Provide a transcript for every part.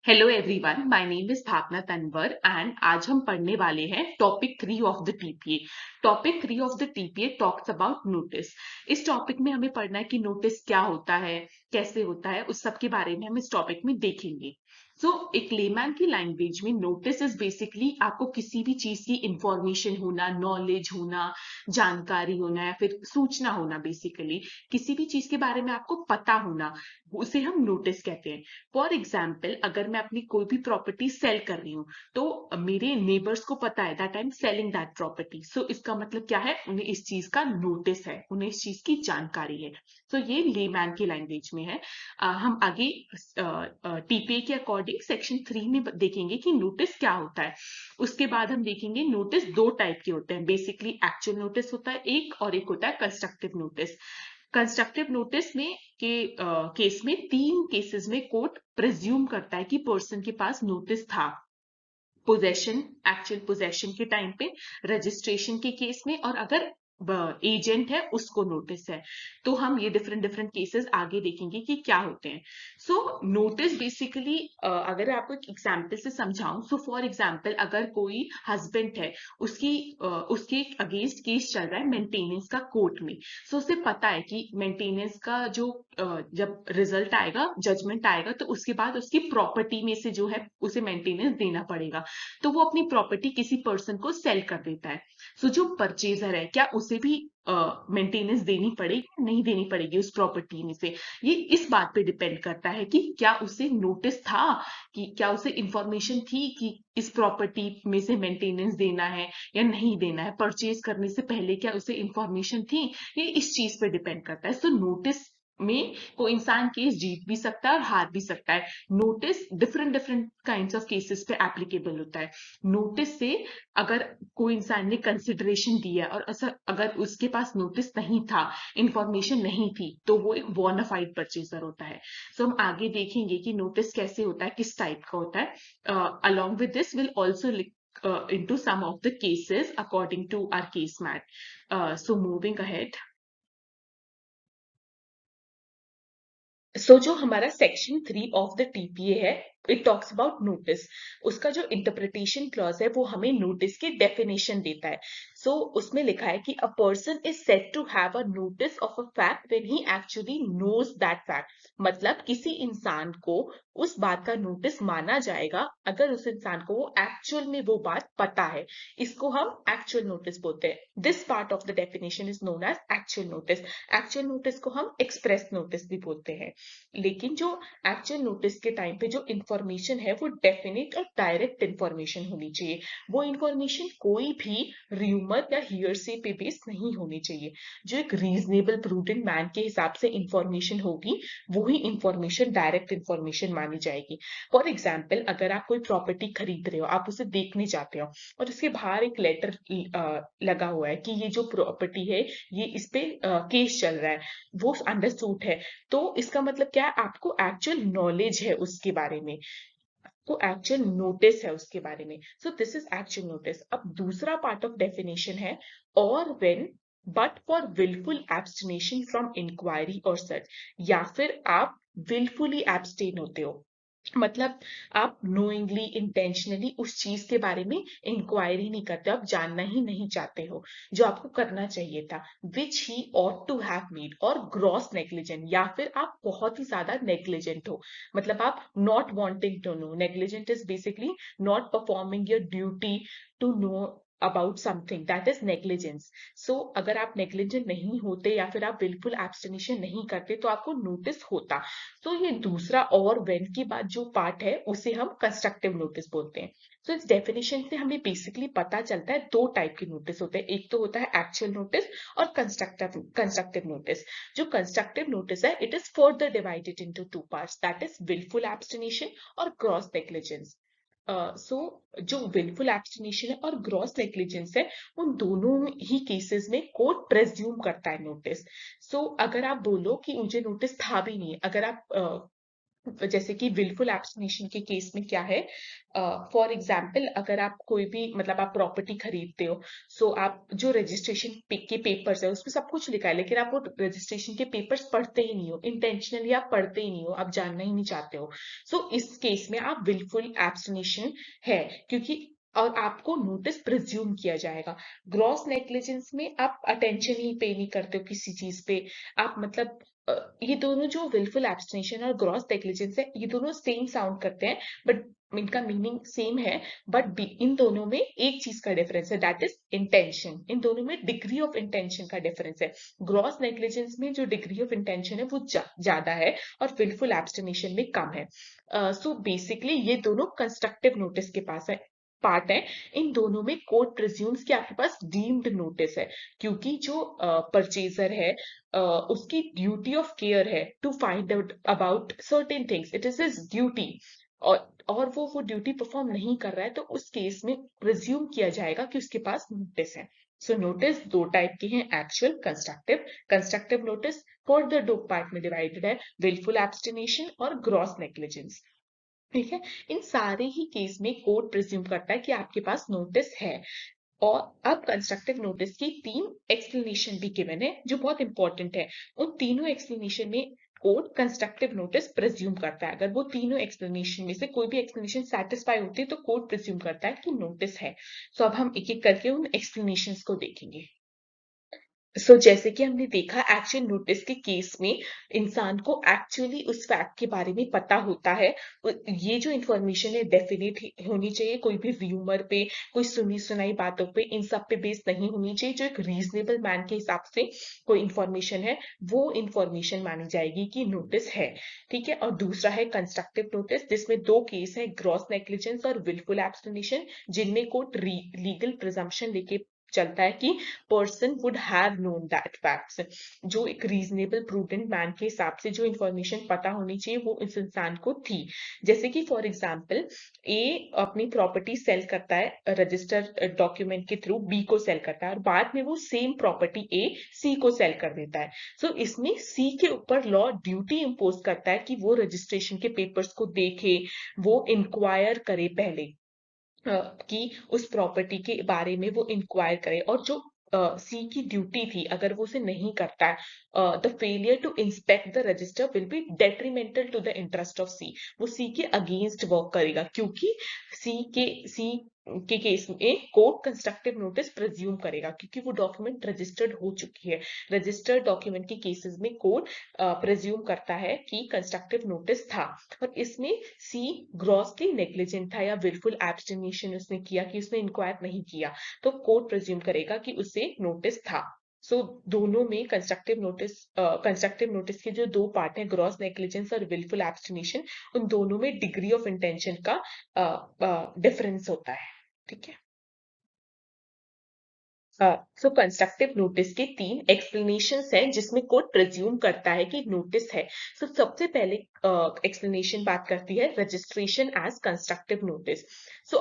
Hello everyone, my name is Bhavna Tanwar and आज हम पढ़ने वाले हैं topic 3 of the TPA. Topic 3 of the TPA talks about notice. इस टॉपिक में हमें पढ़ना है कि नोटिस क्या होता है, कैसे होता है, उस सब के बारे में हम इस टॉपिक में देखेंगे। एक लेमैन की लैंग्वेज में नोटिस इज बेसिकली आपको किसी भी चीज की इंफॉर्मेशन होना, नॉलेज होना, जानकारी होना या फिर सूचना होना, बेसिकली किसी भी चीज के बारे में आपको पता होना, उसे हम नोटिस कहते हैं। फॉर एग्जाम्पल, अगर मैं अपनी कोई भी प्रॉपर्टी सेल कर रही हूँ तो मेरे नेबर्स को पता है that I am selling that property, so इसका मतलब क्या है, उन्हें इस चीज का नोटिस है, उन्हें इस चीज की जानकारी है। ये लेमैन की लैंग्वेज में है। हम आगे टीपीए के अकॉर्डिंग सेक्शन 3 में देखेंगे कि नोटिस क्या होता है। उसके बाद हम देखेंगे नोटिस दो टाइप के होते हैं, बेसिकली एक्चुअल नोटिस होता है एक, और एक होता है कंस्ट्रक्टिव नोटिस। कंस्ट्रक्टिव नोटिस में के केस में तीन केसेस में कोर्ट प्रिज्यूम करता है कि पर्सन के पास नोटिस था। पोजेशन, एक्चुअल पोजेशन के टाइम पे, रजिस्ट्रेशन के केस में, और अगर एजेंट है उसको नोटिस है। तो हम ये डिफरेंट डिफरेंट केसेस आगे देखेंगे कि क्या होते हैं। नोटिस बेसिकली, अगर आपको एक एग्जांपल से समझाऊं, फॉर एग्जांपल अगर कोई हस्बैंड है, उसके अगेंस्ट केस चल रहा है मेंटेनेंस का कोर्ट में। उसे पता है कि मेंटेनेंस का जो जब रिजल्ट आएगा, जजमेंट आएगा, तो उसके बाद उसकी प्रॉपर्टी में से जो है उसे मेंटेनेंस देना पड़ेगा। तो वो अपनी प्रॉपर्टी किसी पर्सन को सेल कर देता है। जो परचेजर है, क्या उसे भी मेंटेनेंस देनी पड़ेगी, नहीं देनी पड़ेगी उस प्रॉपर्टी में से? ये इस बात पे डिपेंड करता है कि क्या उसे नोटिस था, कि क्या उसे इंफॉर्मेशन थी कि इस प्रॉपर्टी में से मेंटेनेंस देना है या नहीं देना है। परचेज करने से पहले क्या उसे इंफॉर्मेशन थी? ये इस चीज पे डिपेंड करता है। नोटिस में कोई इंसान केस जीत भी सकता है और हार भी सकता है। Notice different different kinds of cases पे एप्लीकेबल होता है। नोटिस से अगर कोई इंसान ने कंसिडरेशन दिया और अगर उसके पास नोटिस नहीं था, इंफॉर्मेशन नहीं थी, तो वो एक बोनाफाइड परचेजर होता है। हम आगे देखेंगे कि नोटिस कैसे होता है, किस टाइप का होता है। Along with this will also into some of the cases according to our case mat. Moving ahead. जो हमारा सेक्शन 3 ऑफ द टीपीए है, इट टॉक्स अबाउट नोटिस। उसका जो इंटरप्रिटेशन क्लॉज है वो हमें नोटिस की डेफिनेशन देता है। उसमें लिखा है कि a person is said to have a notice of a fact when he actually knows that fact. मतलब किसी इंसान को उस बात का नोटिस माना जाएगा अगर उस इंसान को वो एक्चुअल में वो बात पता है। इसको हम एक्चुअल नोटिस बोलते हैं। This part of the definition is known as actual notice. Actual notice को हम एक्सप्रेस नोटिस भी बोलते हैं। लेकिन जो एक्चुअल नोटिस के टाइम पे जो इंफॉर्मेशन है वो डेफिनेट और डायरेक्ट इंफॉर्मेशन होनी चाहिए। वो इंफॉर्मेशन कोई भी र्यूमर या हियरसे पे बेस नहीं होनी चाहिए। जो एक रीजनेबल प्रूडेंट मैन के हिसाब से इंफॉर्मेशन होगी, वही इंफॉर्मेशन डायरेक्ट इंफॉर्मेशन मानी जाएगी। फॉर एग्जाम्पल, अगर आप कोई प्रॉपर्टी खरीद रहे हो, आप उसे देखने जाते हो और उसके बाहर एक लेटर लगा हुआ है कि ये जो प्रॉपर्टी है, ये इस पे केस चल रहा है, वो अंडर सूट है, तो इसका मतलब क्या है, आपको एक्चुअल नॉलेज है उसके बारे में, तो एक्चुअल नोटिस है उसके बारे में। This is actual notice. अब दूसरा पार्ट ऑफ डेफिनेशन है और when but for wilful abstention from inquiry और सर्च। या फिर आप विलफुली एब्सटेन होते हो, मतलब आप नोइंगली, इंटेंशनली उस चीज के बारे में इंक्वायरी नहीं करते, आप जानना ही नहीं चाहते हो जो आपको करना चाहिए था, which he ought to have made. और ग्रॉस नेग्लिजेंट, या फिर आप बहुत ही ज्यादा नेग्लिजेंट हो, मतलब आप not wanting to know. Negligent is basically not performing your duty to know about something, that is negligence. अगर आप नेग्लिजेंट नहीं होते या फिर आप बिल्कुल एब्सटिनेशन नहीं करते तो आपको नोटिस होता। ये दूसरा और व्हेन की बात जो पार्ट है उसे हम कंस्ट्रक्टिव नोटिस बोलते हैं। इस डेफिनेशन से हमें बेसिकली पता चलता है दो टाइप के नोटिस होते हैं। एक तो होता है एक्चुअल नोटिस और कंस्ट्रक्टिव नोटिस। जो कंस्ट्रक्टिव नोटिस है, it is further divided into two parts, that is wilful abstention और ग्रॉस नेग्लिजेंस। जो विलफुल एब्सटिनेशन है और ग्रॉस नेग्लिजेंस है, उन दोनों ही केसेस में कोर्ट प्रेज्यूम करता है नोटिस। अगर आप बोलो कि मुझे नोटिस था भी नहीं, अगर आप जैसे कि विलफुल एब्स्टिनेशन के केस में क्या है, फॉर एग्जाम्पल अगर आप कोई भी मतलब आप प्रॉपर्टी खरीदते हो, सो आप जो रजिस्ट्रेशन के पेपर्स है उसमें सब कुछ लिखा है, लेकिन आप वो रजिस्ट्रेशन के पेपर्स पढ़ते ही नहीं हो, इंटेंशनली आप पढ़ते ही नहीं हो, आप जानना ही नहीं चाहते हो। सो इस केस में आप विलफुल एब्स्टिनेशन है, क्योंकि और आपको नोटिस प्रिज्यूम किया जाएगा। ग्रॉस नेग्लिजेंस में आप अटेंशन ही पे नहीं करते हो किसी चीज पे, आप मतलब ये दोनों जो विलफुल एब्स्टिनेशन और ग्रॉस नेग्लिजेंस है, ये दोनों सेम साउंड करते हैं, बट इनका मीनिंग सेम है। बट इन दोनों में एक चीज का डिफरेंस है, दैट इज इंटेंशन। इन दोनों में डिग्री ऑफ इंटेंशन का डिफरेंस है। ग्रॉस नेग्लिजेंस में जो डिग्री ऑफ इंटेंशन है वो ज्यादा है, और विलफुल एब्स्टिनेशन में कम है। सो बेसिकली ये दोनों कंस्ट्रक्टिव नोटिस के पास है पार्ट है। इन दोनों में कोर्ट प्रिज्यूम्स कि आपके पास डीम्ड नोटिस है, क्योंकि जो परचेजर है उसकी ड्यूटी ऑफ केयर है to find out about certain things, it is his duty, और वो ड्यूटी परफॉर्म नहीं कर रहा है, तो उस केस में प्रिज्यूम किया जाएगा कि उसके पास नोटिस है। सो नोटिस दो टाइप के हैं, actual, constructive. Constructive notice further दो पार्ट में डिवाइडेड है, विलफुल एब्स्टिनेशन और ग्रॉस नेग्लिजेंस। ठीक है, इन सारे ही केस में कोर्ट प्रिज्यूम करता है कि आपके पास नोटिस है। और अब कंस्ट्रक्टिव नोटिस की तीन एक्सप्लेनेशन भी गिवन है जो बहुत इंपॉर्टेंट है। उन तीनों एक्सप्लेनेशन में कोर्ट कंस्ट्रक्टिव नोटिस प्रिज्यूम करता है। अगर वो तीनों एक्सप्लेनेशन में से कोई भी एक्सप्लेनेशन सेटिस्फाई होती है तो कोर्ट प्रिज्यूम करता है कि नोटिस है। सो अब हम एक एक करके उन एक्सप्लेनेशन को देखेंगे। जैसे कि हमने देखा, एक्चुअल नोटिस के केस में इंसान को एक्चुअली उस फैक्ट के बारे में पता होता है। ये जो इंफॉर्मेशन है डेफिनेट होनी चाहिए, कोई भी र्यूमर पे, कोई सुनी सुनाई बातों पे, इन सब पे बेस नहीं होनी चाहिए। जो एक रीजनेबल मैन के हिसाब से कोई इंफॉर्मेशन है, वो इंफॉर्मेशन मानी जाएगी कि नोटिस है। ठीक है, और दूसरा है कंस्ट्रक्टिव नोटिस, जिसमें दो केस है, ग्रॉस नेग्लिजेंस और विलफुल एब्स्टिनेशन, जिनमें कोर्ट लीगल प्रिजम्पशन लेके चलता है कि person would have known that facts. जो एक रीजनेबल प्रूडेंट मैन के हिसाब से जो इंफॉर्मेशन पता होनी चाहिए वो इस इंसान को थी। जैसे कि फॉर एग्जांपल ए अपनी प्रॉपर्टी सेल करता है रजिस्टर डॉक्यूमेंट के थ्रू, बी को सेल करता है, और बाद में वो सेम प्रॉपर्टी ए सी को सेल कर देता है। सो इसमें सी के ऊपर लॉ ड्यूटी इंपोज करता है कि वो रजिस्ट्रेशन के पेपर्स को देखे, वो इंक्वायर करे पहले, कि उस प्रॉपर्टी के बारे में वो इंक्वायर करे। और जो सी की ड्यूटी थी, अगर वो उसे नहीं करता है, the failure to inspect the register will be detrimental to the interest of C. वो सी के अगेंस्ट वर्क करेगा, क्योंकि सी के केस में कोर्ट कंस्ट्रक्टिव नोटिस प्रिज्यूम करेगा, क्योंकि वो डॉक्यूमेंट रजिस्टर्ड हो चुकी है। रजिस्टर्ड डॉक्यूमेंट के केसेस में कोर्ट प्रिज्यूम करता है कि कंस्ट्रक्टिव नोटिस था। और इसमें सी ग्रॉसली नेग्लिजेंट था या विलफुल एब्स्टिनेशन उसने किया कि उसने इंक्वायर नहीं किया, तो कोर्ट प्रिज्यूम करेगा कि उसे नोटिस था। दोनों में कंस्ट्रक्टिव नोटिस के जो दो पार्ट हैं, ग्रॉस नेग्लिजेंस और विलफुल एब्स्टिनेशन, उन दोनों में डिग्री ऑफ इंटेंशन का डिफरेंस होता है। ठीक है, कंस्ट्रक्टिव नोटिस के तीन एक्सप्लेनेशंस हैं जिसमें कोर्ट प्रिज्यूम करता है कि नोटिस है। सबसे पहले एक्सप्लेनेशन बात करती है रजिस्ट्रेशन एज कंस्ट्रक्टिव नोटिस।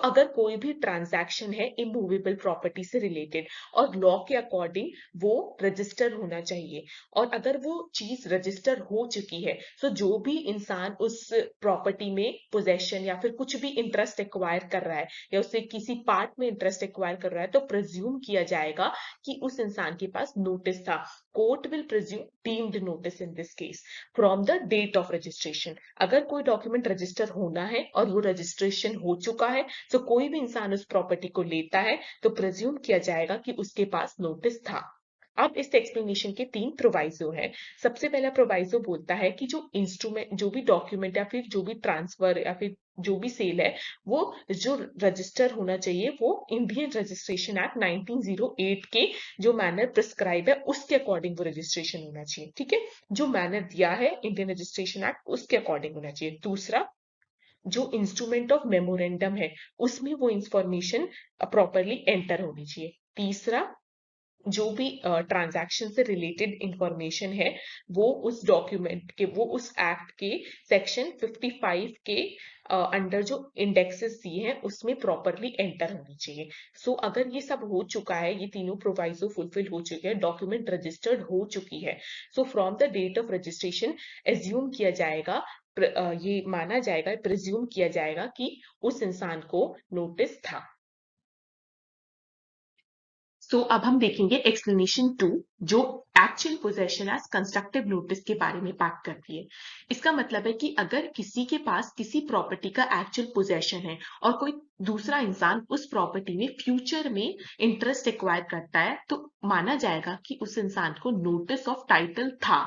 अगर कोई भी ट्रांजैक्शन है इमूवेबल प्रॉपर्टी से रिलेटेड, और लॉ के अकॉर्डिंग वो रजिस्टर होना चाहिए, और अगर वो चीज रजिस्टर हो चुकी है, जो भी इंसान उस प्रॉपर्टी में पोजेशन या फिर कुछ भी इंटरेस्ट एक्वायर कर रहा है, या उससे किसी पार्ट में इंटरेस्ट एक्वायर कर रहा है, तो प्रिज्यूम किया जाएगा कि उस इंसान के पास नोटिस था। Court will presume deemed notice in this case from the date of registration. अगर कोई डॉक्यूमेंट रजिस्टर होना है और वो रजिस्ट्रेशन हो चुका है, तो कोई भी इंसान उस प्रॉपर्टी को लेता है, तो प्रिज्यूम किया जाएगा कि उसके पास नोटिस था। अब इस एक्सप्लेनेशन के तीन प्रोवाइजो हैं। सबसे पहला प्रोवाइजो बोलता है कि जो इंस्ट्रूमेंट, जो भी डॉक्यूमेंट या फिर जो भी ट्रांसफर या फिर जो भी सेल है, वो जो रजिस्टर होना चाहिए वो इंडियन रजिस्ट्रेशन एक्ट 1908 के जो मैनर प्रिस्क्राइब है उसके अकॉर्डिंग वो रजिस्ट्रेशन होना चाहिए। ठीक है, जो मैनर दिया है इंडियन रजिस्ट्रेशन एक्ट उसके अकॉर्डिंग होना चाहिए। दूसरा, जो इंस्ट्रूमेंट ऑफ मेमोरेंडम है उसमें वो इंफॉर्मेशन प्रॉपरली एंटर होनी चाहिए। तीसरा, जो भी ट्रांजैक्शन से रिलेटेड इंफॉर्मेशन है वो उस डॉक्यूमेंट के, वो उस एक्ट के सेक्शन 55 के अंडर जो इंडेक्सेस दिए हैं उसमें प्रॉपरली एंटर होनी चाहिए। अगर ये सब हो चुका है, ये तीनों प्रोवाइजो फुलफिल हो चुके हैं, डॉक्यूमेंट रजिस्टर्ड हो चुकी है, from the date of registration assume किया जाएगा ये माना जाएगा, प्रिज्यूम किया जाएगा कि उस इंसान को नोटिस था। सो अब हम देखेंगे एक्सप्लेनेशन 2, जो actual possession as constructive notice के बारे में बात करती है। इसका मतलब है कि अगर किसी के पास किसी प्रॉपर्टी का एक्चुअल पोजेशन है और कोई दूसरा इंसान उस प्रॉपर्टी में फ्यूचर में इंटरेस्ट एक्वायर करता है, तो माना जाएगा कि उस इंसान को नोटिस ऑफ टाइटल था।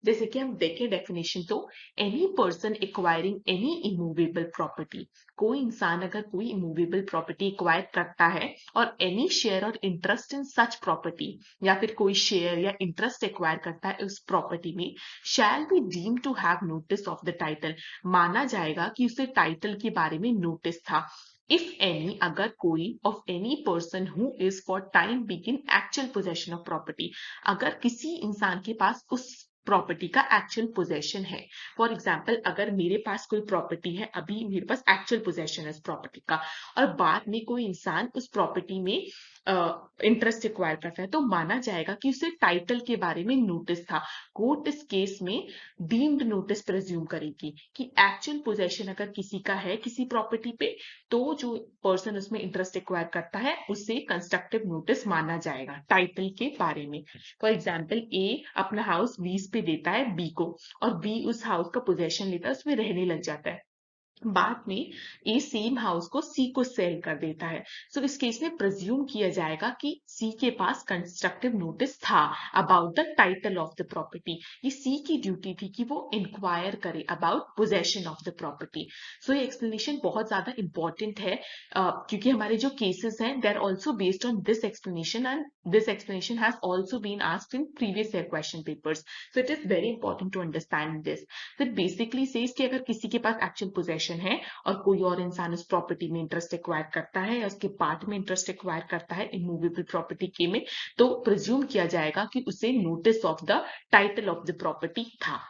जैसे कि हम देखें डेफिनेशन, तो any person acquiring any immovable property, कोई इंसान अगर कोई इमूवेबल प्रॉपर्टी एक्वायर करता है और एनी शेयर और इंटरेस्ट इन सच प्रॉपर्टी, या फिर कोई शेयर या इंटरेस्ट एक्वायर करता है उस प्रॉपर्टी में, shall be deem to have notice of the title, माना जाएगा कि उसे टाइटल के बारे में नोटिस था। इफ एनी, अगर कोई, of any person who is for time being in actual possession of property, अगर किसी इंसान के पास उस प्रॉपर्टी का एक्चुअल पोजेशन है। फॉर एग्जाम्पल, अगर मेरे पास कोई प्रॉपर्टी है, अभी मेरे पास एक्चुअल पोजेशन है उस प्रॉपर्टी का, और बाद में कोई इंसान उस प्रॉपर्टी में इंटरेस्ट एक्वायर करता है, तो माना जाएगा कि उसे टाइटल के बारे में नोटिस था। कोर्ट इस केस में डीम्ड नोटिस प्रेज्यूम करेगी कि एक्चुअल पोजेशन अगर किसी का है किसी प्रॉपर्टी पे, तो जो पर्सन उसमें इंटरेस्ट एक्वायर करता है उसे कंस्ट्रक्टिव नोटिस माना जाएगा टाइटल के बारे में। फॉर एग्जाम्पल, ए अपना हाउस लीज पे देता है बी को, और बी उस हाउस का पोजेशन लेता है, उसमें रहने लग जाता है। बाद में ए सेम हाउस को सी को सेल कर देता है। सो इस केस में प्रिज्यूम किया जाएगा कि सी के पास कंस्ट्रक्टिव नोटिस था about the title of the property. ये सी की ड्यूटी थी कि वो इंक्वायर करे about possession of the property. So ये एक्सप्लेनेशन बहुत ज्यादा इंपॉर्टेंट है, क्योंकि हमारे जो केसेस हैं they are also based on this explanation, and this explanation has also been asked in previous year question papers. So it is very important to understand this. तो basically says कि अगर किसी के पास एक्चुअल पोजेशन है और कोई और इंसान उस प्रॉपर्टी में इंटरेस्ट एक्वायर करता है या उसके पार्ट में इंटरेस्ट एक्वायर करता है इमूवेबल प्रॉपर्टी के में, तो प्रिज्यूम किया जाएगा कि उसे notice of the title of the property था।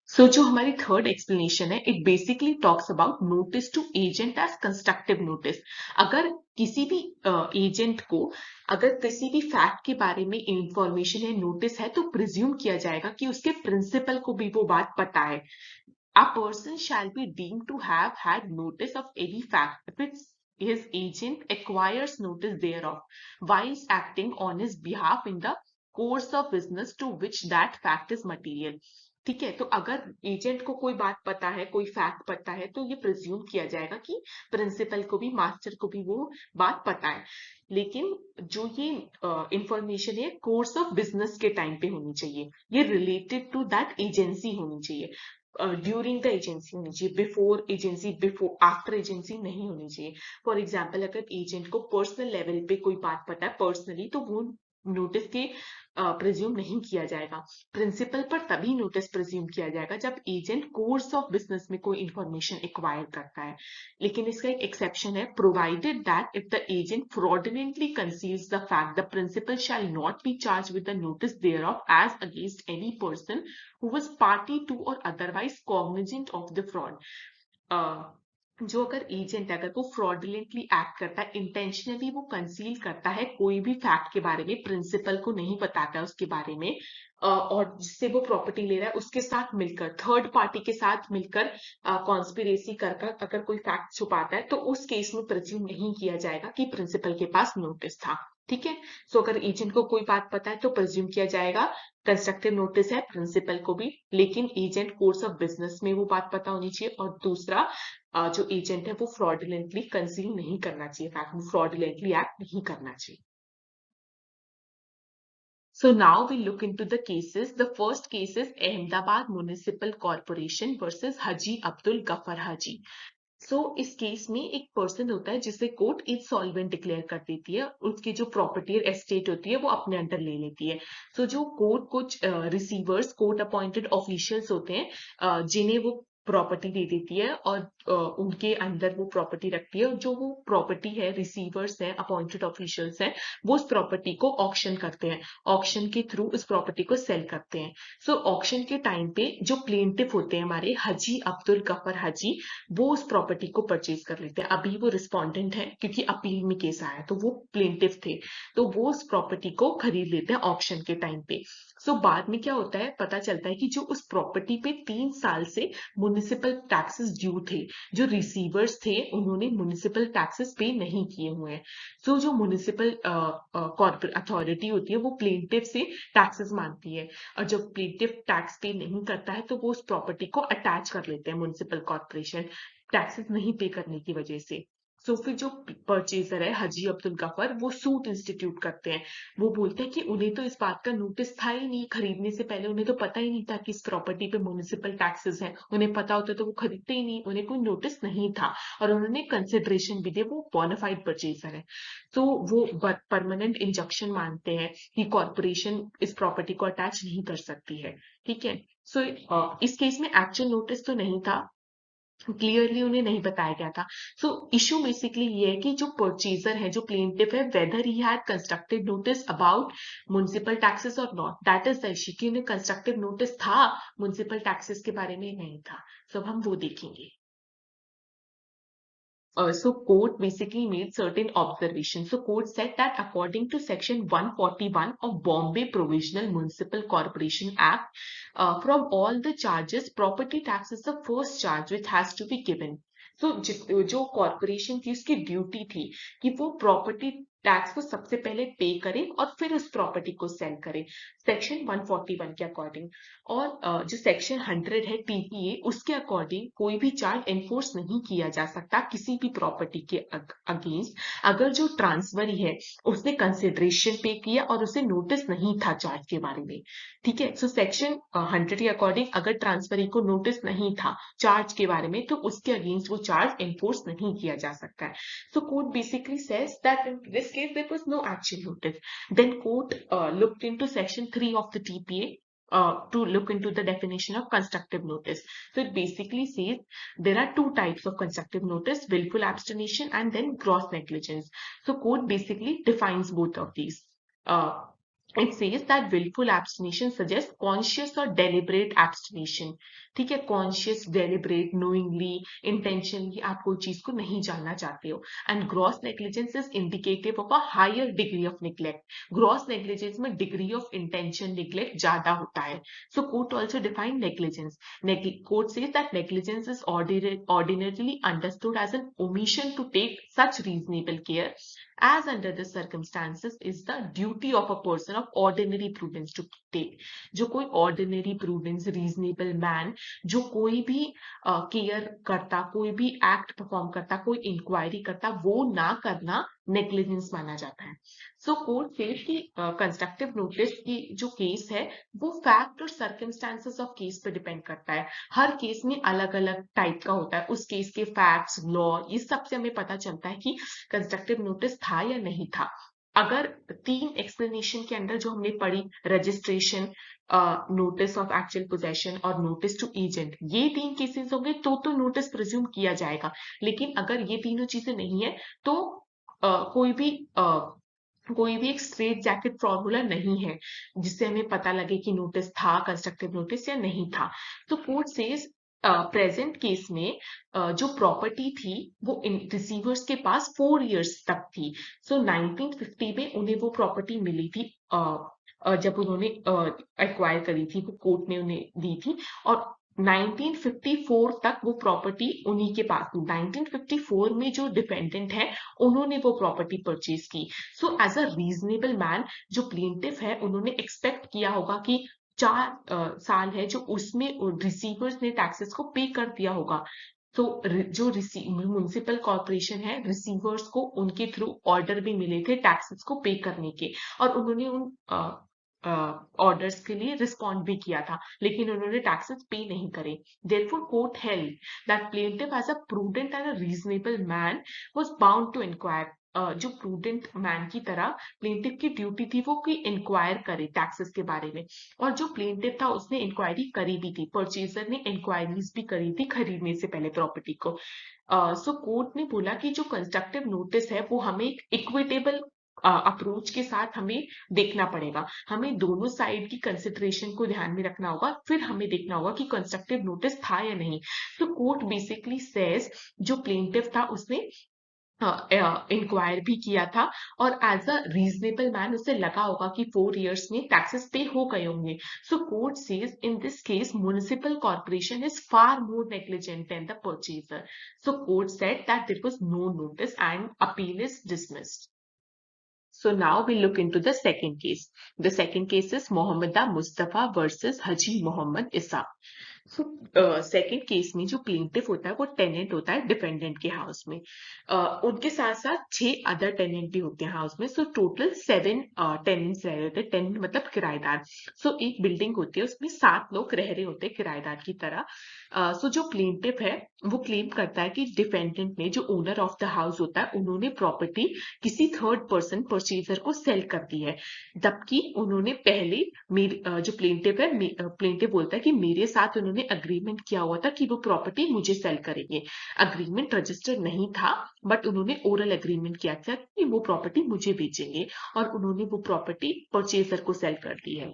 सो जो हमारी थर्ड एक्सप्लेनेशन है, it basically talks about notice to agent as constructive notice. अगर किसी भी एजेंट को अगर किसी भी फैक्ट के बारे में इंफॉर्मेशन है, नोटिस है, तो प्रिज्यूम किया जाएगा कि उसके प्रिंसिपल को भी वो बात पता है। A person shall be deemed to have had notice of any fact if it's his agent acquires notice thereof whilst acting on his behalf in the course of business to which that fact is material। ठीक है, तो अगर agent को कोई बात पता है, कोई फैक्ट पता है, तो ये प्रिज्यूम किया जाएगा कि प्रिंसिपल को भी, मास्टर को भी वो बात पता है। लेकिन जो ये इंफॉर्मेशन है कोर्स ऑफ बिजनेस के टाइम पे होनी चाहिए, ये रिलेटेड टू दैट एजेंसी होनी चाहिए, ड्यूरिंग द एजेंसी होनी चाहिए, before agency, before after agency नहीं होनी चाहिए। फॉर एग्जाम्पल, अगर एजेंट को पर्सनल लेवल पे कोई बात पता है पर्सनली, तो वो नोटिस के प्रिज्यूम नहीं किया जाएगा। प्रिंसिपल पर तभी नोटिस प्रिज्यूम किया जाएगा जब एजेंट कोर्स ऑफ बिजनेस में कोई इंफॉर्मेशन एक्वायर करता है। लेकिन इसका एक एक्सेप्शन है, provided that if the agent fraudulently conceals the fact the principal shall not be charge with the notice thereof as against any person who was party to or otherwise cognizant of the fraud। जो अगर agent अगर वो fraudulently act करता है, intentionally वो conceal करता है कोई भी फैक्ट के बारे में, प्रिंसिपल को नहीं बताता है उसके बारे में, और जिससे वो प्रॉपर्टी ले रहा है उसके साथ मिलकर, थर्ड पार्टी के साथ मिलकर कॉन्स्पिरेसी कर अगर कोई फैक्ट छुपाता है, तो उस केस में प्रिज्यूम नहीं किया जाएगा कि प्रिंसिपल के पास नोटिस था। ठीक है, सो अगर एजेंट को कोई बात पता है तो प्रिज्यूम किया जाएगा कंस्ट्रक्टिव नोटिस है प्रिंसिपल को भी, लेकिन एजेंट कोर्स ऑफ बिजनेस में वो बात पता होनी चाहिए, और दूसरा जो एजेंट है वो फ्रॉडुलेंटली कंसील नहीं करना चाहिए, फैक्ट वो फ्रॉडुलेंटली एक्ट नहीं करना चाहिए। So now we look into the cases. The first case is Ahmedabad Municipal Corporation versus Haji Abdul Ghaffar Haji. सो इस केस में एक पर्सन होता है जिसे कोर्ट इंसॉल्वेंट डिक्लेयर कर देती है, उसकी जो प्रॉपर्टी एस्टेट होती है वो अपने अंडर ले लेती है। सो जो कोर्ट कुछ रिसीवर्स, कोर्ट अपॉइंटेड ऑफिशियल्स होते हैं, जिन्हें वो प्रॉपर्टी दे देती है और उनके अंदर वो प्रॉपर्टी रखती है, और जो वो प्रॉपर्टी है, रिसीवर्स हैं, अपॉइंटेड ऑफिशियल्स हैं, वो उस प्रॉपर्टी को ऑक्शन करते हैं, ऑक्शन के थ्रू उस प्रॉपर्टी को सेल करते हैं। सो ऑक्शन के टाइम पे जो प्लेंटिफ होते हैं हमारे हाजी अब्दुल गफर हाजी, वो उस प्रॉपर्टी को परचेज कर लेते हैं। अभी वो रिस्पोंडेंट है क्योंकि अपील में केस आया, तो वो प्लेंटिफ थे, तो वो उस प्रॉपर्टी को खरीद लेते हैं ऑक्शन के टाइम पे। सो बाद में क्या होता है, पता चलता है कि जो उस प्रॉपर्टी पे 3 साल से म्युनिसिपल टैक्सेस ड्यू थे, जो रिसीवर्स थे उन्होंने म्युनिसिपल टैक्सेस पे नहीं किए हुए हैं। सो जो म्युनिसिपल कॉर्पोरेट अथॉरिटी होती है वो प्लेंटिफ से टैक्सेस मांगती है, और जब प्लेंटिफ टैक्स पे नहीं करता है तो वो उस प्रॉपर्टी को अटैच कर लेते हैं म्युनिसिपल कॉर्पोरेशन, टैक्सेस नहीं पे करने की वजह से। सो फिर जो परचेजर है हाजी अब्दुल गफर, वो सूट इंस्टीट्यूट करते हैं। वो बोलते हैं कि उन्हें तो इस बात का नोटिस था ही नहीं, खरीदने से पहले उन्हें तो पता ही नहीं था कि इस प्रॉपर्टी पे म्युनिसिपल टैक्सेस हैं। उन्हें पता होता तो वो खरीदते ही नहीं, उन्हें कोई नोटिस नहीं था, और उन्होंने कंसिडरेशन भी दिया, वो बोनाफाइड परचेजर है। तो वो परमानेंट इंजंक्शन मानते हैं कि कॉर्पोरेशन इस प्रॉपर्टी को अटैच नहीं कर सकती है। ठीक है। सो इस केस में एक्चुअल नोटिस तो नहीं था, क्लियरली उन्हें नहीं बताया गया था। सो इशू बेसिकली ये है कि जो परचेजर है, जो प्लेंटिफ है, whether he had constructed notice about municipal taxes और not, that is the issue, कि उन्हें कंस्ट्रक्टिव नोटिस था म्युनिसिपल टैक्सेस के बारे में, नहीं था। सो अब हम वो देखेंगे। So court basically made certain observations. So court said that according to section 141 of Bombay Provisional Municipal Corporation Act, from all the charges, property tax is the first charge which has to be given. So जो corporation की उसकी duty थी कि वो property tax को सबसे पहले पे करे और फिर उस प्रॉपर्टी को सेल करे, सेक्शन 141 के अकॉर्डिंग। और जो सेक्शन 100 है टीपीए, उसके अकॉर्डिंग कोई भी चार्ज एनफोर्स नहीं किया जा सकता किसी भी प्रॉपर्टी के अगेंस्ट, अगर जो ट्रांसफरी है उसने कंसिडरेशन पे किया और उसे नोटिस नहीं था चार्ज के बारे में। ठीक है। सो सेक्शन 100 के अकॉर्डिंग अगर ट्रांसफरी को नोटिस नहीं था चार्ज के बारे में, तो उसके अगेंस्ट वो चार्ज एनफोर्स नहीं किया जा सकता है। So court basically says that in this case there was no action notice. Then court looked into section 3 of the TPA to look into the definition of constructive notice. So it basically says there are two types of constructive notice: willful abstention and then gross negligence. So court basically defines both of these. It says that willful abstention suggests conscious or deliberate abstention. ठीक है, conscious, deliberate, knowingly, intentionally आप कोई चीज को नहीं जानना चाहते हो। And gross negligence is indicative of a higher degree of neglect. Gross negligence में डिग्री ऑफ इंटेंशन निग्लेक्ट ज्यादा होता है। So court also define negligence. Court says that negligence is ordinarily understood as an omission to take such reasonable care as under the circumstances is the duty of a person of ordinary prudence to take. जो कोई ordinary prudence, reasonable man, जो कोई भी care करता, कोई भी act perform करता, कोई इंक्वायरी करता, वो ना करना नेग्लिजेंस माना जाता है। सो कोर्ट सेज कि कंस्ट्रक्टिव नोटिस की जो केस है वो फैक्ट और सर्कमस्टांसेस ऑफ केस पे डिपेंड करता है। हर केस में अलग अलग टाइप का होता है, उस केस के फैक्ट्स, लॉ, ये सबसे हमें पता चलता है कि कंस्ट्रक्टिव नोटिस था या नहीं था। अगर 3 एक्सप्लेनेशन के अंदर जो हमने पढ़ी, registration, notice of actual possession और नोटिस टू एजेंट, ये 3 केसेस होंगे तो नोटिस प्रिज्यूम किया जाएगा। लेकिन अगर ये तीनों चीजें नहीं है तो कोई भी एक स्ट्रेट जैकेट फॉर्मूला नहीं है जिससे हमें पता लगे कि नोटिस था कंस्ट्रक्टिव नोटिस या नहीं था। तो कोर्ट सेज प्रेजेंट केस में जो प्रॉपर्टी थी वो रिसीवर्स के पास 4 इयर्स तक थी। सो 1950 में उन्हें वो प्रॉपर्टी मिली थी, जब उन्होंने एक्वायर करी थी, वो कोर्ट ने उन्हें दी थी, और 1954 तक वो प्रॉपर्टी उन्हीं के पास थी। 1954 में जो डिपेंडेंट है उन्होंने वो प्रॉपर्टी परचेज की। So as a reasonable man, जो प्लेंटिफ है, उन्होंने एक्सपेक्ट किया होगा कि 4 साल है जो उसमें रिसीवर्स ने टैक्सेस को पे कर दिया होगा। तो जो म्युनिसिपल कॉर्पोरेशन है, रिसीवर्स को उनके थ्रू ऑर्डर भी मिले थे टैक्सेस को पे करने के, और उन्होंने उन ऑर्डर्स के लिए रिस्पॉन्ड भी किया था, लेकिन उन्होंने टैक्सेस पे नहीं करे। Therefore, court held that plaintiff as a prudent and a reasonable man was bound to inquire. जो प्रूडेंट मैन की तरह प्लेंटिफ की ड्यूटी थी वो कि इंक्वायर करे टैक्सेस के बारे में, और जो प्लेंटिफ था उसने इंक्वायरी करी भी थी, परचेजर ने इंक्वायरीज भी करी थी खरीदने से पहले प्रॉपर्टी को। सो कोर्ट ने बोला कि जो कंस्ट्रक्टिव नोटिस है वो हमें एक इक्विटेबल अप्रोच के साथ हमें देखना पड़ेगा। हमें दोनों साइड की कंसिडरेशन को ध्यान में रखना होगा, फिर हमें देखना होगा कि कंस्ट्रक्टिव नोटिस था या नहीं। तो कोर्ट बेसिकली सेज जो प्लेंटिफ था उसने इंक्वायर भी किया था और एज अ रीजनेबल मैन उसे लगा होगा कि 4 इयर्स में टैक्सेस पे हो गए होंगे. So court says in this case municipal corporation is far more negligent than the purchaser. So court said that there was no notice and appeal is dismissed. So now we look into the second case. The second case is Mohammada Mustafa versus Haji Mohammad Isa. So second case में जो plaintiff होता है वो tenant होता है dependent के house में. उनके साथ साथ 6 अदर टेनेंट भी होते हैं हाउस में. सो टोटल 7 टेनेंट्स रह रहे होते हैं. टेनेंट मतलब किराएदार. सो एक बिल्डिंग होती है उसमें 7 लोग रह रहे होते हैं किराएदार की तरह. सो जो प्लेंटिफ है वो क्लेम करता है कि डिफेंडेंट ने, जो ओनर ऑफ द हाउस होता है, उन्होंने प्रॉपर्टी किसी थर्ड पर्सन परचेजर को सेल कर दी है. जबकि उन्होंने पहले जो प्लेंटिफ है, प्लेंटिफ बोलता है कि मेरे साथ उन्होंने अग्रीमेंट किया हुआ था कि वो प्रॉपर्टी मुझे सेल करेंगे. अग्रीमेंट रजिस्टर्ड नहीं था बट उन्होंने ओरल एग्रीमेंट किया था कि वो प्रॉपर्टी मुझे बेचेंगे और उन्होंने वो प्रॉपर्टी परचेजर को सेल कर दी है.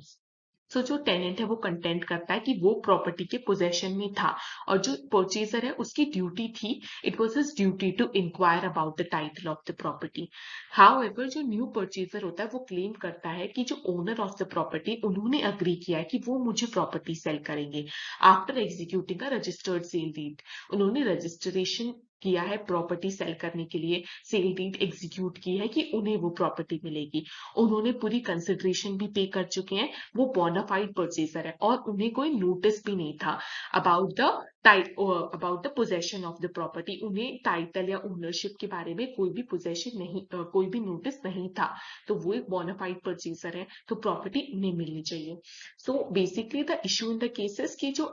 सो जो टेनेंट है वो कंटेंट करता है कि वो प्रॉपर्टी के पोजेशन में था और जो परचेजर है उसकी ड्यूटी थी, it was his duty to inquire about the title of the property. However जो न्यू परचेजर होता है वो क्लेम करता है कि जो ओनर ऑफ द प्रॉपर्टी, उन्होंने अग्री किया है कि वो मुझे प्रॉपर्टी सेल करेंगे after executing a registered sale deed. उन्होंने रजिस्ट्रेशन किया है प्रॉपर्टी सेल करने के लिए, सेल डीड एग्जीक्यूट की है कि उन्हें वो प्रॉपर्टी मिलेगी. उन्होंने पूरी कंसिडरेशन भी पे कर चुके हैं. वो बोनाफाइड परचेजर है और उन्हें कोई नोटिस भी नहीं था about the possession of the property. उन्हें टाइटल या ओनरशिप के बारे में कोई भी पोजेशन नहीं, कोई भी नोटिस नहीं था. तो वो एक बोनाफाइड परचेजर है, तो प्रॉपर्टी उन्हें मिलनी चाहिए. So basically the issue in the cases की जो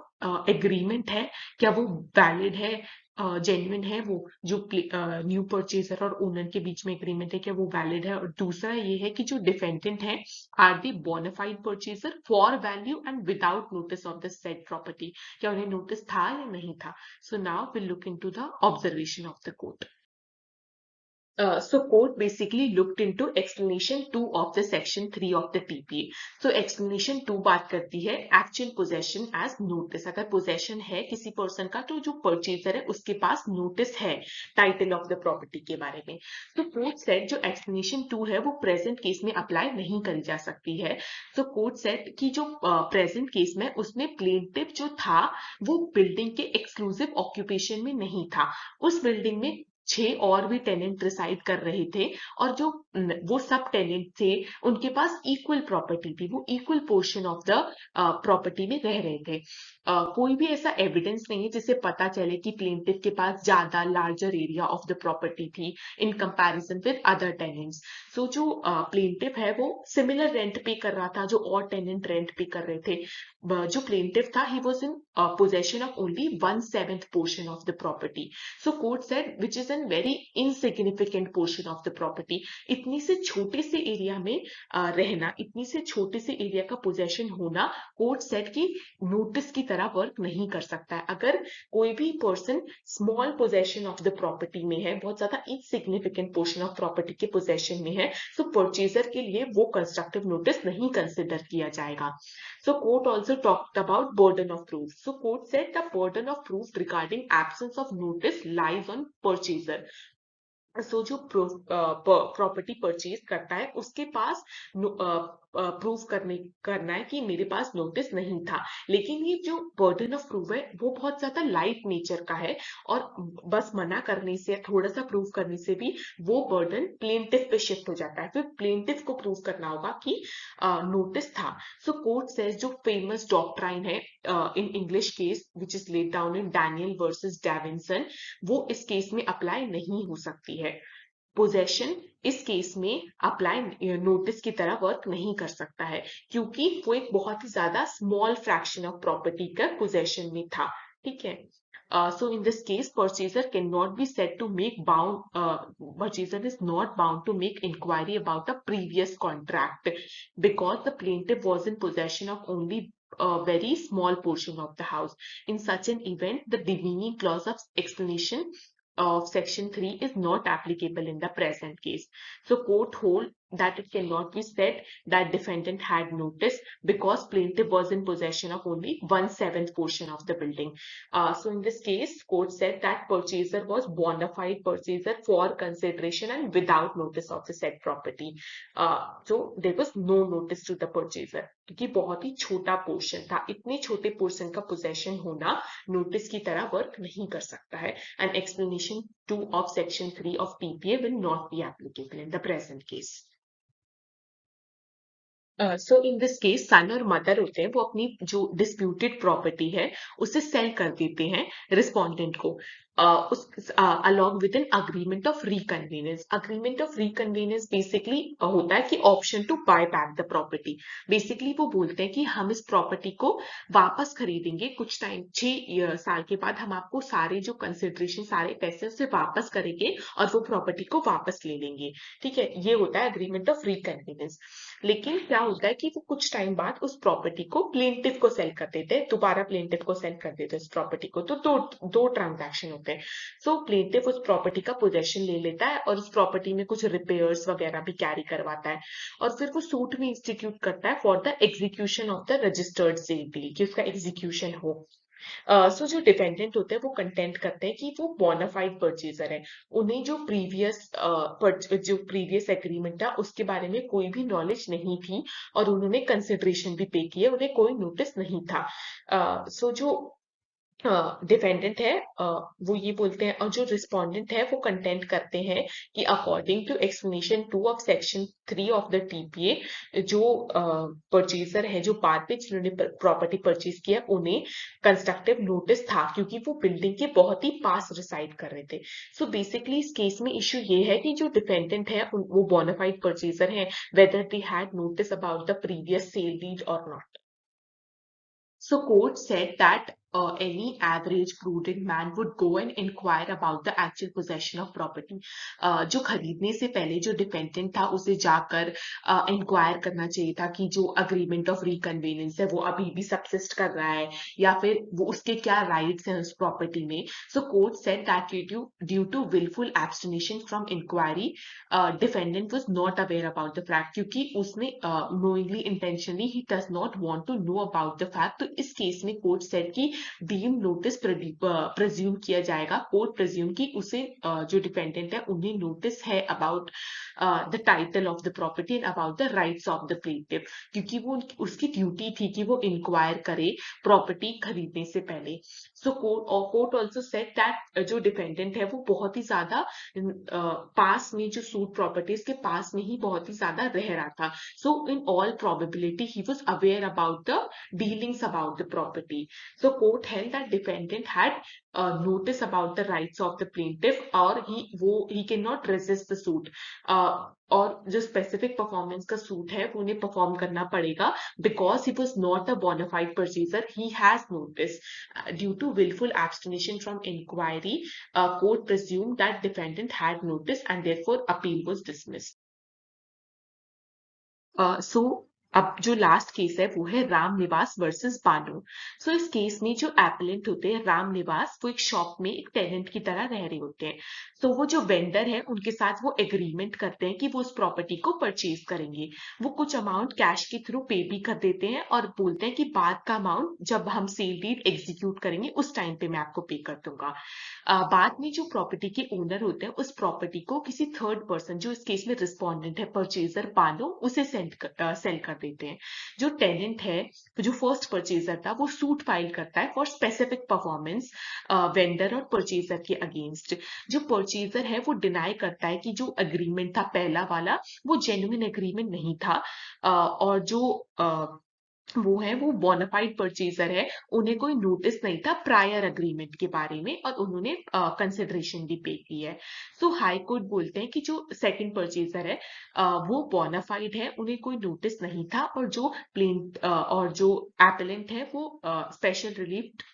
एग्रीमेंट है, क्या वो वैलिड है, जेन्युइन है, वो जो न्यू परचेजर और ओनर के बीच में एग्रीमेंट है, क्या वो वैलिड है. और दूसरा ये है कि जो डिफेंडेंट है are the bona fide purchaser for value and without notice of the said property. क्या उन्हें नोटिस था या नहीं था. So now will look into the observation of the court. So court basically looked into explanation 2 of the section 3 of the TPA. So explanation 2 बात करती है actual possession as notice. अगर possession है किसी person का तो जो purchaser है उसके पास notice है title of the property के बारे में. तो court said जो explanation 2 है वो present case में apply नहीं करी जा सकती है. So court said कि जो present case में उसमें plaintiff जो था वो building के exclusive occupation में नहीं था. उस building में 6 और भी टेनेंट रिसाइड कर रहे थे और जो वो सब टेनेंट थे उनके पास इक्वल प्रॉपर्टी थी. वो equal portion of the property में रह रहे थे. कोई भी ऐसा एविडेंस नहीं है जिससे पता चले कि प्लेंटिफ के पास ज्यादा larger area of the property थी in comparison with other tenants. So जो प्लेंटिफ है वो सिमिलर रेंट पे कर रहा था जो और टेनेंट रेंट पे कर रहे थे. जो प्लेंटिफ था he was in possession of only 1/7 portion of the property. So court said which is an very insignificant portion of the property. इतनी से छोटे से एरिया में रहना, इतनी से छोटे से एरिया का पोजेशन होना, कोर्ट सेड की नोटिस की तरह वर्क नहीं कर सकता है. अगर कोई भी person small possession of the property में है, बहुत ज्यादा इनसिग्निफिकेंट पोर्शन ऑफ प्रॉपर्टी के पोजेशन में है, तो परचेजर के लिए वो कंस्ट्रक्टिव नोटिस नहीं कंसिडर किया जाएगा. So court also talked about burden of proof. So court said the burden of proof regarding absence of notice lies on purchaser. सो जो प्रॉपर्टी परचेज करता है उसके पास प्रूफ करना है कि मेरे पास नोटिस नहीं था. लेकिन ये जो बर्डन ऑफ प्रूफ है वो बहुत ज्यादा लाइट नेचर का है और बस मना करने से, थोड़ा सा प्रूफ करने से भी वो बर्डन प्लेंटिफ पे शिफ्ट हो जाता है. फिर प्लेंटिफ को प्रूफ करना होगा कि नोटिस था. सो कोर्ट सेज जो फेमस डॉक्ट्राइन है in English case which is laid down in Daniel versus Davinson, वो इस केस में अप्लाई नहीं हो सकती है. पोजेशन इस केस में अप्लाई नोटिस की तरह वर्क नहीं कर सकता है क्योंकि वो एक बहुत ही ज्यादा स्मॉल फ्रैक्शन ऑफ प्रॉपर्टी का पोजेशन में था. ठीक है. So in this case, purchaser cannot be said to make purchaser is not bound to make inquiry about a previous contract because the plaintiff was in possession of only a very small portion of the house. In such an event, the demeaning clause of explanation of section 3 is not applicable in the present case. So court hold that it cannot be said that defendant had notice because plaintiff was in possession of only 1/7 portion of the building. So in this case, court said that purchaser was bona fide purchaser for consideration and without notice of the said property. So there was no notice to the purchaser क्योंकि बहुत ही छोटा portion था. इतने छोटे portion का possession होना notice की तरह वर्क नहीं कर सकता है. And explanation 2 of section 3 of TPA will not be applicable in the present case. So in this case son और मदर होते हैं, वो अपनी जो डिस्प्यूटेड प्रॉपर्टी है उसे सेल कर देते हैं रिस्पोंडेंट को along with an agreement of reconvenience. Agreement of reconvenience basically होता है कि option to buy back the property. Basically वो बोलते हैं कि हम इस प्रॉपर्टी को वापस खरीदेंगे कुछ टाइम 6 साल के बाद, हम आपको सारे जो कंसिडरेशन सारे पैसे उसे वापस करेंगे और वो प्रॉपर्टी को वापस ले लेंगे. ठीक है, ये होता है अग्रीमेंट ऑफ रिकन्वीनियंस. लेकिन क्या होता है कि वो कुछ टाइम बाद उस प्रॉपर्टी को प्लेंटिफ को सेल कर देते हैं, दोबारा प्लेंटिफ को सेल कर देते हैं उस प्रॉपर्टी को. तो दो ट्रांजैक्शन होते हैं. सो प्लेंटिफ उस प्रॉपर्टी का पोजेशन ले लेता है और उस प्रॉपर्टी में कुछ रिपेयर्स वगैरह भी कैरी करवाता है और फिर वो सूट में इंस्टीट्यूट करता है for the execution of the registered sale deed, कि उसका एग्जीक्यूशन हो. सो जो डिपेंडेंट होते हैं वो कंटेंट करते हैं कि वो बोनाफाइड परचेजर है. उन्हें जो प्रीवियस एग्रीमेंट था उसके बारे में कोई भी नॉलेज नहीं थी और उन्होंने कंसिडरेशन भी पे किए, उन्हें कोई नोटिस नहीं था. सो जो डिफेंडेंट है वो ये बोलते हैं और जो रिस्पोंडेंट है वो कंटेंट करते हैं कि according to explanation 2 of section 3 of the TPA जो परचेजर है, जो बाद में जिन्होंने प्रॉपर्टी परचेज किया, उन्हें कंस्ट्रक्टिव नोटिस था क्योंकि वो बिल्डिंग के बहुत ही पास रिसाइड कर रहे थे. सो बेसिकली इस केस में इश्यू ये है कि जो डिफेंडेंट है वो बोनाफाइड परचेजर है, whether they had notice about the previous sale deed और not. So court said that any average prudent man would go and inquire about the actual possession of property. जो खरीदने से पहले जो dependent था उसे जाकर इंक्वायर करना चाहिए था कि जो अग्रीमेंट ऑफ रिकन्वीनियंस है वो अभी भी सबसिस्ट कर रहा है या फिर वो उसके क्या राइट्स हैं उस प्रॉपर्टी में. So court said that due to wilful abstention from inquiry defendant was not aware about the fact, क्योंकि उसने knowingly intentionally he does not want to know about the fact. तो इस केस में court said कि deemed notice presume किया जाएगा. Court प्रेज्यूम कि उसे जो डिपेंडेंट है उन्हें नोटिस है about the title of the property and about the rights of the plaintiff, क्योंकि वो उसकी ड्यूटी थी कि वो इंक्वायर करे प्रॉपर्टी खरीदने से पहले. सो कोर्ट ऑल्सो सेड दैट जो डिपेंडेंट है वो बहुत ही ज्यादा पास में जो सूट प्रॉपर्टीज के पास में ही बहुत ही ज्यादा रह रहा था. So in all probability he was aware about the dealings about the property. So court held that defendant had notice about the rights of the plaintiff और he cannot resist the suit. और जो specific performance का suit है वो उन्हें perform करना पड़ेगा because he was not a bona fide purchaser. He has notice. Due to willful abstention from inquiry, court presumed that defendant had notice and therefore appeal was dismissed. So अब जो last case है वो है Ram Niwas versus Bano. सो इस case में जो appellant होते हैं राम निवास, वो एक शॉप में एक टेनेंट की तरह रह रहे होते हैं. तो वो जो वेंडर है उनके साथ वो एग्रीमेंट करते हैं कि वो उस प्रॉपर्टी को परचेज करेंगे. वो कुछ अमाउंट कैश के थ्रू पे भी कर देते हैं और बोलते हैं कि बाद का अमाउंट जब हम सेल डीड एग्जीक्यूट करेंगे उस टाइम पे मैं आपको पे कर दूंगा. बाद में जो प्रॉपर्टी के ओनर होते हैं उस प्रॉपर्टी को किसी थर्ड पर्सन, जो इस केस में रिस्पोंडेंट है परचेजर बानो, उसे सेल कर देते हैं. जो टेनेंट है, जो फर्स्ट परचेजर था, वो सूट फाइल करता है फॉर स्पेसिफिक परफॉर्मेंस वेंडर और परचेजर के अगेंस्ट. जो परचेजर है वो डिनाई करता है कि जो एग्रीमेंट था पहला वाला वो जेन्युइन एग्रीमेंट नहीं था और जो वो है वो बोनाफाइड परचेजर है, उन्हें कोई नोटिस नहीं था प्रायर अग्रीमेंट के बारे में और उन्होंने कंसिडरेशन भी पे की है. सो हाई कोर्ट बोलते हैं कि जो सेकंड परचेजर है वो बोनाफाइड है, उन्हें कोई नोटिस नहीं था और जो एपेलेंट है वो स्पेशल रिलीफ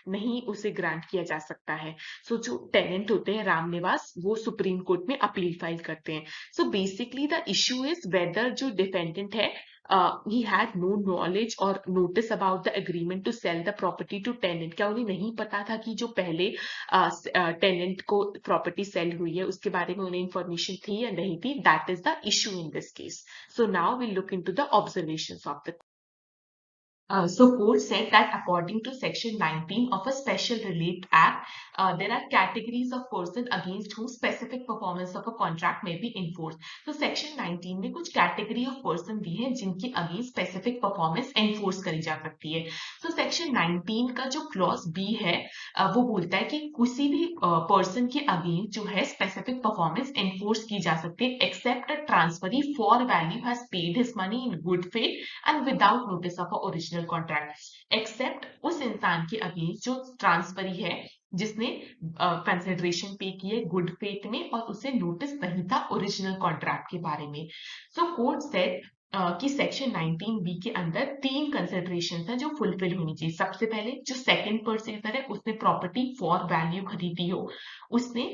नहीं उसे ग्रांट किया जा सकता है. सो जो टेनेंट होते हैं राम निवास, वो सुप्रीम कोर्ट में अपील फाइल करते हैं. So basically the issue is whether जो डिफेंडेंट है he had no knowledge or notice about the agreement to sell the property to tenant? क्या उन्हें नहीं पता था कि जो पहले टेनेंट को प्रॉपर्टी सेल हुई है उसके बारे में उन्हें इंफॉर्मेशन थी या नहीं थी? That is the issue in this case. So now we'll look into the observations of the. So court said that according to section 19 of a special relief act, there are categories of person against whom specific performance of a contract may be enforced. So section 19 में कुछ category of person दी है जिनकी against specific performance enforce करी जा सकती है. So section 19 का जो clause B है वो बोलता है कि किसी भी person के against जो है specific performance enforce की जा सकती है except a transferee for value has paid his money in good faith and without notice of a original contract except उस इंसान के अगेंस्ट जो ट्रांसफरी है जिसने कंसिडरेशन पे की है गुड फेथ में और उसे नोटिस नहीं था ओरिजिनल कॉन्ट्रैक्ट के बारे में. सो कोर्ट सेड कि सेक्शन 19B के अंदर 3 कंसिडरेशन है जो फुलफिल होनी चाहिए. सबसे पहले जो सेकंड परचेजर है उसने प्रॉपर्टी फॉर वैल्यू खरीदी हो, उसने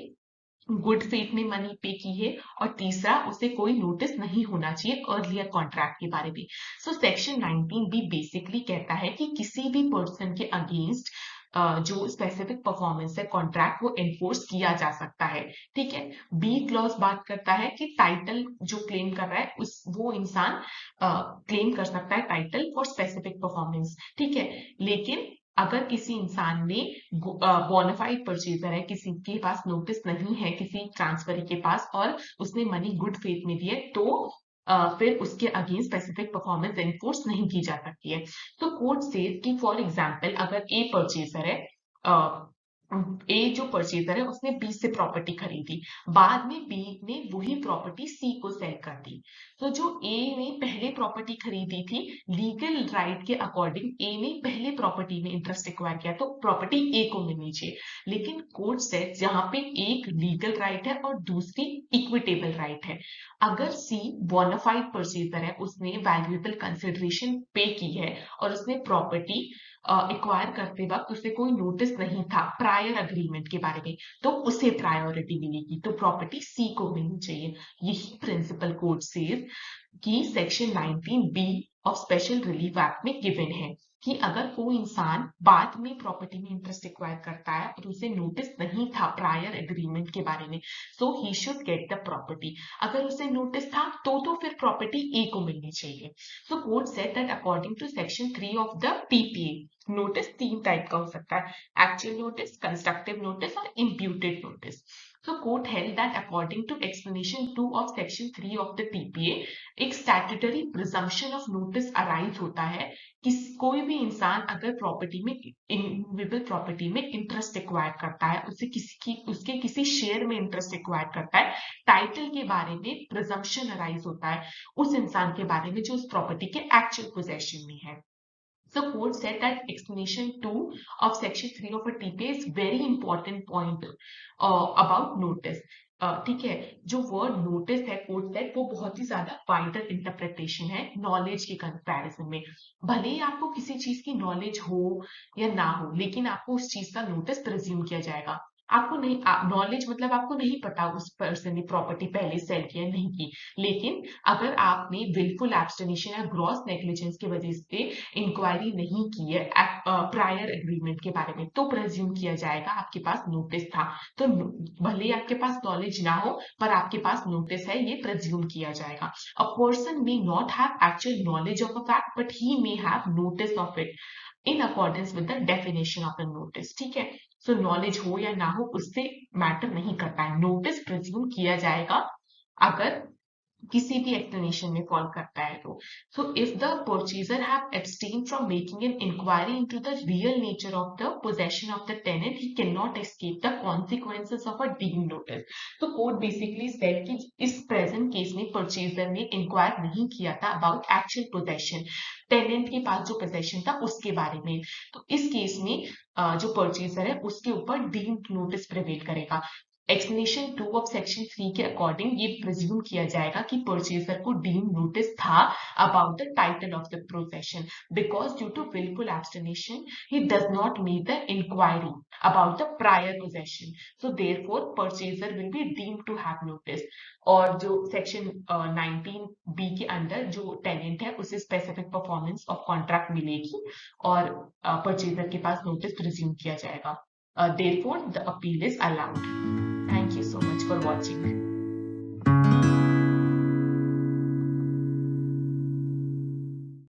गुड फेथ में मनी पे की है और तीसरा उसे कोई नोटिस नहीं होना चाहिए अर्लियर कॉन्ट्रैक्ट के बारे में. सो सेक्शन 19B बेसिकली कहता है कि किसी भी पर्सन के अगेंस्ट जो स्पेसिफिक परफॉर्मेंस है कॉन्ट्रैक्ट वो एनफोर्स किया जा सकता है. ठीक है. बी क्लॉज बात करता है कि टाइटल जो क्लेम कर रहा है उस वो इंसान क्लेम कर सकता है टाइटल फॉर स्पेसिफिक परफॉर्मेंस. ठीक है. लेकिन अगर किसी इंसान ने बोनाफाइड परचेजर है, किसी के पास नोटिस नहीं है किसी ट्रांसफरी के पास और उसने मनी गुड फेथ में दी है तो फिर उसके अगेंस्ट स्पेसिफिक परफॉर्मेंस एनफोर्स नहीं की जा सकती है. तो कोर्ट सेज कि फॉर एग्जांपल अगर ए परचेजर है, ए जो परचेजर है उसने बी से प्रॉपर्टी खरीदी, बाद में बी ने वही प्रॉपर्टी सी को सेल कर दी. तो जो ए ने पहले प्रॉपर्टी खरीदी थी लीगल राइट के अकॉर्डिंग ए ने पहले प्रॉपर्टी में इंटरेस्ट एक्वायर किया तो प्रॉपर्टी ए को मिलनी चाहिए. लेकिन कोर्ट सेट जहां पे एक लीगल राइट है और दूसरी इक्विटेबल राइट है. अगर सी बोनाफाइड परचेजर है, उसने वैल्यूएबल कंसिडरेशन पे की है और उसने प्रॉपर्टी एक्वायर करते वक्त उसे कोई नोटिस नहीं था प्रायर अग्रीमेंट के बारे में तो उसे प्रायोरिटी मिलेगी, तो प्रॉपर्टी सी को मिलनी चाहिए. यही प्रिंसिपल कोर्ट सेज कि section 19B of special relief act में गिवन है कि अगर कोई इंसान बाद में प्रॉपर्टी में इंटरेस्ट एक्वायर करता है और उसे नोटिस नहीं था प्रायर एग्रीमेंट के बारे में so he should get the property. अगर उसे नोटिस था तो फिर प्रॉपर्टी ए को मिलनी चाहिए. So court said that according to section 3 of the PPA notice 3 type का हो सकता है, एक्चुअल नोटिस, कंस्ट्रक्टिव नोटिस और imputed notice. So court held that according to explanation 2 of section 3 of the TPA, एक statutory presumption of notice arise होता है कि कोई भी इंसान अगर प्रॉपर्टी में इमूवेबल प्रॉपर्टी में इंटरेस्ट एक्वायर करता है, उसके किसी शेयर में इंटरेस्ट एक्वायर करता है, टाइटल के बारे में प्रिजम्पशन अराइज होता है उस इंसान के बारे में जो उस प्रॉपर्टी के एक्चुअल पोजेशन में है. So court said that explanation 2 of section 3 of a TPA is very important point about notice. ठीक है. जो वर्ड नोटिस है कोर्ट सेट वो बहुत ही ज्यादा वाइडर इंटरप्रिटेशन है नॉलेज के कंपैरिजन में. भले ही आपको किसी चीज की नॉलेज हो या ना हो लेकिन आपको उस चीज का नोटिस प्रिज्यूम किया जाएगा. आपको नहीं नॉलेज मतलब आपको नहीं पता उस पर्सन ने प्रॉपर्टी पहले सेल किया नहीं की, लेकिन अगर आपने विलफुल एब्स्टिनेशन या ग्रॉस नेग्लिजेंस की वजह से इंक्वायरी नहीं की है प्रायर एग्रीमेंट के बारे में तो प्रेज्यूम किया जाएगा आपके पास नोटिस था. तो भले ही आपके पास नॉलेज ना हो पर आपके पास नोटिस है ये प्रेज्यूम किया जाएगा. A person may not have actual knowledge of a fact but he may have notice of it in accordance with the definition of the notice. ठीक है. सो नॉलेज हो या ना हो उससे मैटर नहीं करता है, नोटिस प्रिज्यूम किया जाएगा अगर किसी भी एक्सप्लेनेशन में फॉल करता है तो. So if the purchaser have abstain from making an inquiry into the real nature of the possession of the tenant he can not escape the consequences of a deem notice. तो court basically said कि इस present case में purchaser ने inquire नहीं किया था about actual possession, tenant के पास जो पोजेशन था उसके बारे में. तो इस केस में जो परचेजर है उसके ऊपर डीम्ड नोटिस प्रिवेल करेगा. एक्सप्लेनेशन 2 ऑफ सेक्शन 3 के अकॉर्डिंग ये प्रिज्यूम किया जाएगा कि परचेजर को डीम नोटिस था about the title of the possession because due to wilful abstention he does not make the inquiry. about the prior possession. So therefore purchaser will be deemed to have notice. और जो section 19B के अंदर जो tenant है उसे specific performance of contract मिलेगी और purchaser के पास नोटिस रिज्यूम किया जाएगा. Therefore the appeal is allowed. Thank you so much for watching.